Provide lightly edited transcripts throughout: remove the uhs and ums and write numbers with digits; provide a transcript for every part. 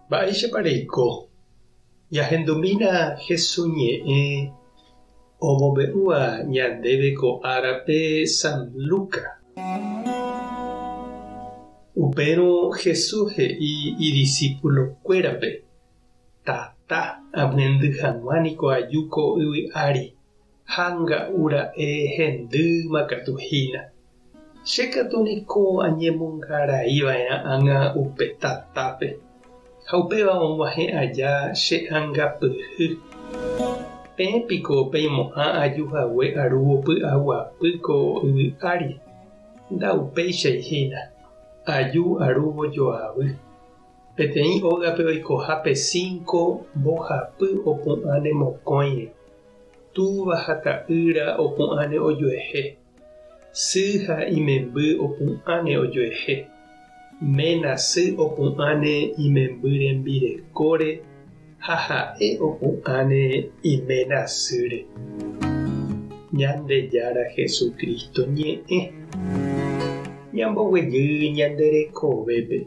Baixa pareiko, yahendumina Jesuñe omobe'úva ñandéve ko árape San Luca. Upérõ Jesús he'i idiscípulokuérape: tata amyendy hag̃uániko aju ko yvy ári ha nga'ura'e hendýma katuhína. Chékatu niko añemongaraíva'erã ág̃a upe tatápe ha upéva og̃uahẽ aja che ãngapyhy. Péapiko peimo'ã ajuhague arúvo py'aguapy ko yvy ári. Nda'upéichaihína. Aju arúvo joavy. Peteĩ ógape oikohápe 5 mbohapy opu'ãne mokõire. Túva ha ta'ýra opu'ãne ojoehe. Sy ha imemby opu'ãne ojoehe. Ména sy opu'ãne imemby rembirekóre ha ha'e opu'ãne iména sýre. Ñandejára Jesukristo ñe'ẽ. Ñamboguejy ñanderekovépe.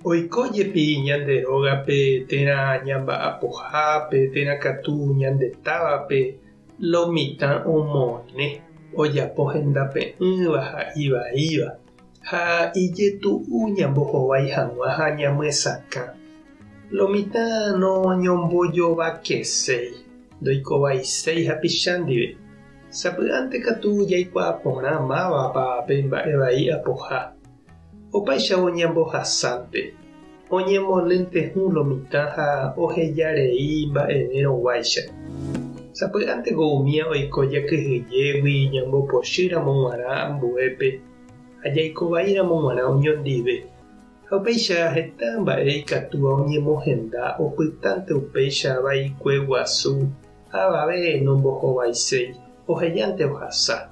Oikójepi ñanderógape térã ñamba'apohápe térãkatu ñandetávape lo mitã omone ojapo hendape'ỹva ha ivaíva ha ijetu'u ñambohovái hag̃ua ha ñamyesakã. Lo mitã noñombojovakeséi ndoikovaiséi hapicha ndive. Sapy'ánte katu jaikuaa porã mávapa pe mba'e vai apoha. Opaichavo ñambohasánte oñemolentehũ lo mitã ha ohejarei mba'everõguáicha. Sapy'ánteko umíã oiko jakyhyjégui ñambopochýramo g̃uarã ambuépe ha jaikovaíramo g̃uarã oñondive. Ha upéicha heta mba'e ikatúva oñemohenda opytánte upéicha vaikue guasu avave nombohovaiséi ohejánte ohasa.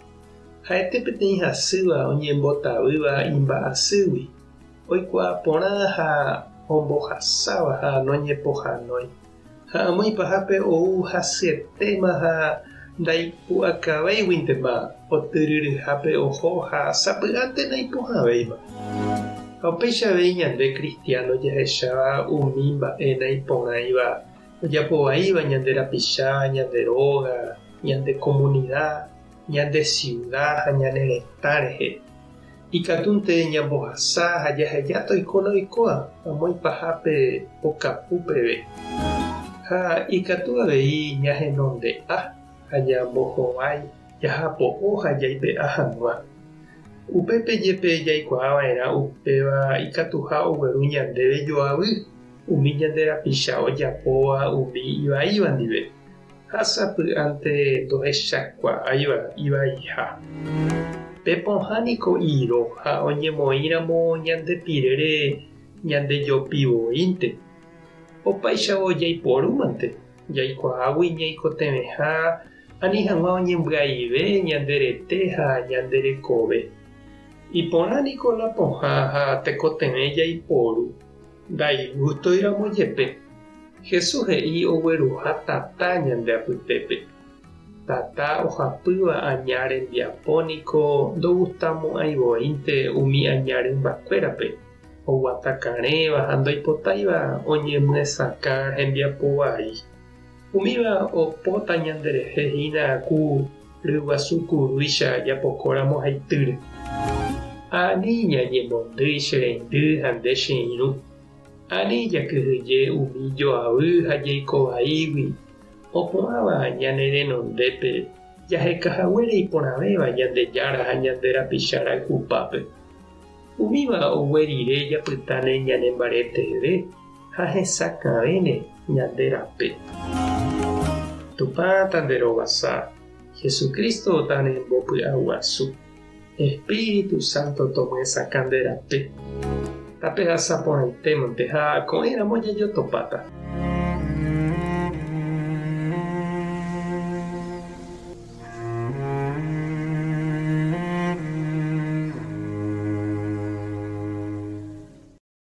Ha'ete peteĩ hasýva oñembotavýva imba'asýgui. Oikuaa porã ha ombohasáva ha noñepohanói. Ha amýipahápe ou hasyetéma ha ndaipu'akavéiguintema otyryryhápe oho ha sapy'ánte naipohavéima. Ha upéichavei ñande cristiano jahecháva umi mba'e naiporãiva ojapovaíva ñande rapicha, ñande róga, ñande comunidad, ñande ciudad ha ñane retã rehe. Ikatúnte ñambohasa ha jahejáta oikóna oikoa amóipahápe okapúpeve. Ha ikatu avei ñahenonde'a ha ñambohovái jahapo'o ha jaipe'a hag̃ua. Upépe jepe jaikuaava'erã upéva ikatuha ogueru ñandéve joavy umi ñande rapicha ojapóva umi ivaíva ndive. Ha sapy'ánte ndohechakuaáiva ivaiha. Pepohániko iro ha oñemoĩramo ñandepirére ñandejopivoínte. Opaichavo jaiporúmante jaikuaágui ñaikotevẽha ani hag̃ua oñembyaive ñanderete ha ñanderekove. Iporãniko la pohã ha tekotevẽ jaiporu ndaigustoiramo jepe. Jesús he'i ogueruha tata ñande apytépe. Tata ohapýva aña rembiapóniko ndogustamo'ãivoínte umi aña rembakuérape. Oguatakarẽva ha ndoipotáiva oñemyesakã hembiapo vai. Umíva opóta ñanderehehína ku ryguasukurúicha japokóramo haitýre. Ani ñañemondýi che reindy ha nde che irũ. Ani jakyhyje umi joavy ha jaikovaígui opu'ãva ñane renondépe jahekahaguére iporãvéva ñandejára ha ñande rapichára hupápe. Umíva oguerire japytáne ñanembaretére ha hesakãvéne ñande rape. Tupã tanderovasa Jesucristo tanembopy'aguasu. Espíritu Santo tomyesakã nde rape. Tape hasaporãitémante ha ko'ẽramo jajotopáta.